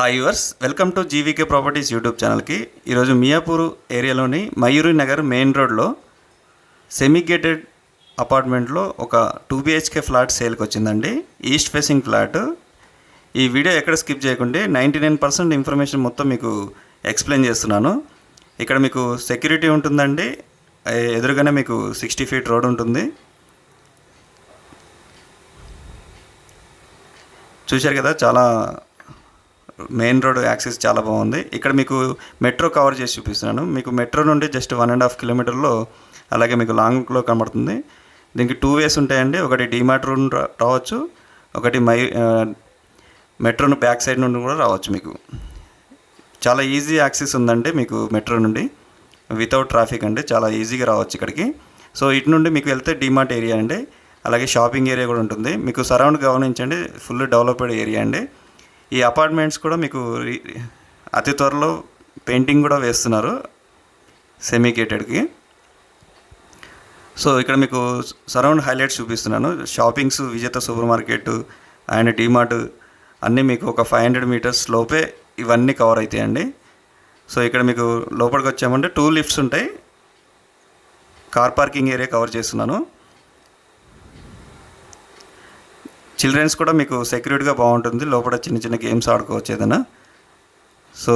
Hi yours, welcome to GVK properties YouTube ఛానల్కి. ఈరోజు Miyapur ఏరియాలోని Mayuri Nagar main రోడ్లో సెమీ గేటెడ్ అపార్ట్మెంట్లో ఒక 2 BHK ఫ్లాట్ సేల్కి వచ్చిందండి. East facing flat. ఈ వీడియో ఎక్కడ స్కిప్ చేయకుండా 99% ఇన్ఫర్మేషన్ మొత్తం మీకు ఎక్స్ప్లెయిన్ చేస్తున్నాను. ఇక్కడ మీకు సెక్యూరిటీ ఉంటుందండి. ఎదురుగానే మీకు 60 feet రోడ్ ఉంటుంది. చూశారు కదా, చాలా మెయిన్ రోడ్ యాక్సెస్ చాలా బాగుంది. ఇక్కడ మీకు మెట్రో కవర్ చేసి చూపిస్తున్నాను. మీకు మెట్రో నుండి జస్ట్ 1.5 kilometerలో అలాగే మీకు లాంగ్లో కనబడుతుంది. దీనికి 2 ways ఉంటాయండి. ఒకటి డీమార్ట్ రూమ్ రావచ్చు, ఒకటి మెట్రోను బ్యాక్ సైడ్ నుండి కూడా రావచ్చు. మీకు చాలా ఈజీ యాక్సెస్ ఉందండి మీకు మెట్రో నుండి, వితౌట్ ట్రాఫిక్ అండి. చాలా ఈజీగా రావచ్చు ఇక్కడికి. సో ఇటు నుండి మీకు వెళ్తే డీమార్ట్ ఏరియా అండి, అలాగే షాపింగ్ ఏరియా కూడా ఉంటుంది. మీకు సరౌండ్ గమనించండి, ఫుల్ డెవలప్డ్ ఏరియా అండి. ఈ అపార్ట్మెంట్స్ కూడా మీకు అతి త్వరలో పెయింటింగ్ కూడా వేస్తున్నారు సెమీ గేటెడ్కి. సో ఇక్కడ మీకు సరౌండ్ హైలైట్స్ చూపిస్తున్నాను. షాపింగ్స్, విజేత సూపర్ మార్కెట్ అండ్ డీమార్ట్ అన్నీ మీకు ఒక 500 meters లోపే ఇవన్నీ కవర్ అవుతాయండి. సో ఇక్కడ మీకు లోపలికి వచ్చామంటే 2 lifts ఉంటాయి. కార్ పార్కింగ్ ఏరియా కవర్ చేస్తున్నాను. చిల్డ్రన్స్ కూడా మీకు సెక్యూరిటీగా బాగుంటుంది. లోపల చిన్న చిన్న గేమ్స్ ఆడుకోవచ్చు ఏదైనా. సో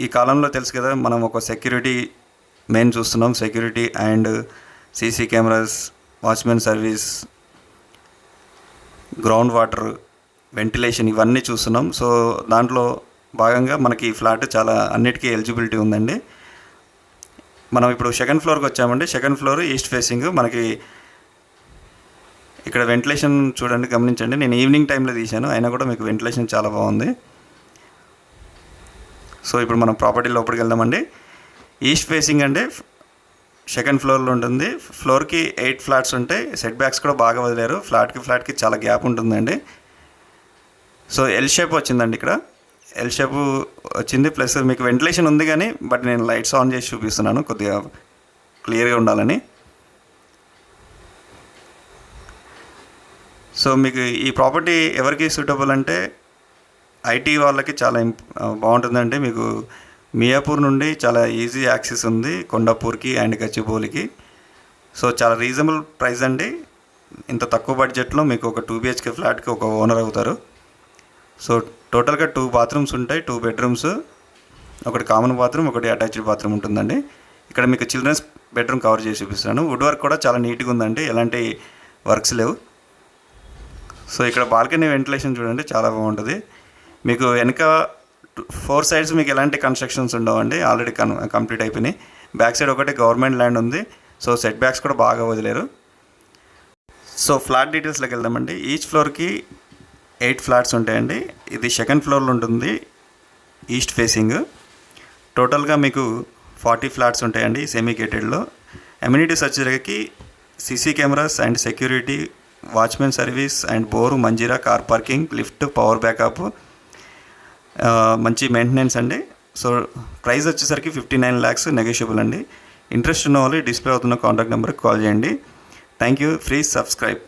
ఈ కాలంలో తెలుసు కదా, మనం ఒక సెక్యూరిటీ మెయిన్ చూస్తున్నాం. Security and CC cameras, watchman service, ground water, ventilation ఇవన్నీ చూస్తున్నాం. సో దాంట్లో భాగంగా మనకి ఈ ఫ్లాట్ చాలా అన్నిటికీ ఎలిజిబిలిటీ ఉందండి. మనం ఇప్పుడు 2nd floorకి వచ్చామండి. 2nd floor east facing. మనకి ఇక్కడ వెంటిలేషన్ చూడండి, గమనించండి. నేను ఈవినింగ్ టైంలో తీశాను, అయినా కూడా మీకు వెంటిలేషన్ చాలా బాగుంది. సో ఇప్పుడు మనం ప్రాపర్టీ లోపలికి వెళ్దామండి. ఈస్ట్ ఫేసింగ్ అంటే 2nd floorలో ఉంటుంది. ఫ్లోర్కి 8 flats ఉంటాయి. సెట్ బ్యాక్స్ కూడా బాగా వదిలేరు. ఫ్లాట్కి చాలా గ్యాప్ ఉంటుందండి. సో ఎల్ షేప్ వచ్చిందండి. ఇక్కడ ఎల్ షేప్ వచ్చింది. ప్లస్ మీకు వెంటిలేషన్ ఉంది కానీ, బట్ నేను లైట్స్ ఆన్ చేసి చూపిస్తున్నాను కొద్దిగా క్లియర్గా ఉండాలని. సో మీకు ఈ ప్రాపర్టీ ఎవరికి సూటబుల్ అంటే ఐటీ వాళ్ళకి చాలా బాగుంటుందండి. మీకు మియాపూర్ నుండి చాలా ఈజీ యాక్సెస్ ఉంది కొండాపూర్కి అండ్ గచ్చిబౌలికి. సో చాలా రీజనబుల్ ప్రైస్ అండి. ఇంత తక్కువ బడ్జెట్లో మీకు ఒక 2 BHK ఫ్లాట్కి ఒక ఓనర్ అవుతారు. సో టోటల్గా 2 bathrooms ఉంటాయి, 2 bedrooms, ఒకటి కామన్ బాత్రూమ్, ఒకటి అటాచ్డ్ బాత్రూమ్ ఉంటుందండి. ఇక్కడ మీకు చిల్డ్రన్స్ బెడ్రూమ్ కవర్ చేసి చూపిస్తున్నాను. వుడ్ వర్క్ కూడా చాలా నీట్గా ఉందండి, ఎలాంటి వర్క్స్ లేవు. సో ఇక్కడ బాల్కనీ వెంటిలేషన్ చూడండి, చాలా బాగుంటుంది. మీకు వెనక 4 sides మీకు ఎలాంటి కన్స్ట్రక్షన్స్ ఉండవండి, ఆల్రెడీ కంప్లీట్ అయిపోయినాయి. బ్యాక్ సైడ్ ఒకటి గవర్నమెంట్ ల్యాండ్ ఉంది. సో సెట్ బ్యాక్స్ కూడా బాగా వదిలేరు. సో ఫ్లాట్ డీటెయిల్స్లోకి వెళ్దామండి. ఈచ్ ఫ్లోర్కి 8 flats ఉంటాయండి. ఇది 2nd floorలో ఉంటుంది, ఈస్ట్ ఫేసింగ్. టోటల్గా మీకు 40 flats ఉంటాయండి సెమీ గేటెడ్లో. అమ్యూనిటీస్ వచ్చేసరికి CC cameras and security, watchman service and bore, Manjira, car parking, lift, power backup, మంచి మెయింటెనెన్స్ అండి. సో ప్రైస్ వచ్చేసరికి 59 lakhs నెగోషియబుల్ అండి. ఇంట్రెస్ట్ ఉన్న వాళ్ళు డిస్ప్లే అవుతున్న కాంటాక్ట్ నెంబర్కి కాల్ చేయండి. Thank you. Please subscribe.